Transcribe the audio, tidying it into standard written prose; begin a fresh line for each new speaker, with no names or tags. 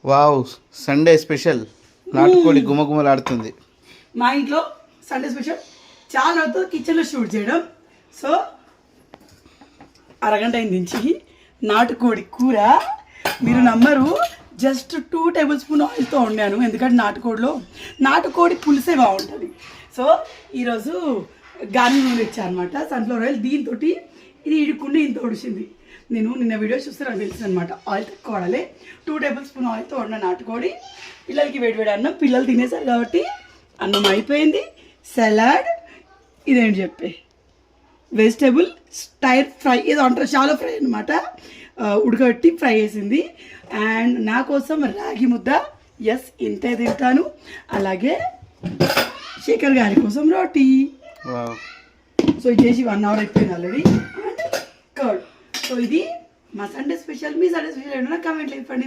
Wow, Sunday special నాటుకోడి గుమగుమలాడుతుంది.
మా ఇంట్లో సండే స్పెషల్ చాలా అవుతుంది కిచెన్లో షూట్ చేయడం. సో అరగంట అయింది దించి నాటుకోడి కూర. మీరు నమ్మరు, జస్ట్ 2 టేబుల్ స్పూన్ ఆయిల్తో వండాను. ఎందుకంటే నాటుకోడి పులుసే బాగుంటుంది. సో ఈరోజు గార్ని నూనె ఇచ్చారనమాట, సన్ఫ్లవర్ ఆయిల్. దీంతో ఇది ఇడుకుండి ఇంత ఒడిచింది. నేను నిన్న వీడియో చూస్తే నాకు తెలుసు అనమాట, ఆయిల్ తక్కువ వాడాలి. 2 టేబుల్ స్పూన్ ఆయిల్తో వండిన నాటుకోడి. పిల్లలకి వేడివేడి అన్నం, పిల్లలు తినేసారు కాబట్టి అన్నం అయిపోయింది. సలాడ్, ఇదేంటి చెప్పే వెజిటేబుల్ స్టైర్ ఫ్రై, ఏదో అంటారు షాలో ఫ్రై అనమాట, ఉడకబెట్టి ఫ్రై చేసింది. అండ్ నా కోసం రాగి ముద్ద, ఎస్ ఇంతే తింటాను. అలాగే శేఖర్ గారి కోసం రోటీ. సో ఇది చేసి 1 అవర్ అయిపోయింది ఆల్రెడీ. And curd. సో ఇది మా సండే స్పెషల్. మీ సండే స్పెషల్ ఏంటో కామెంట్లో చెప్పండి.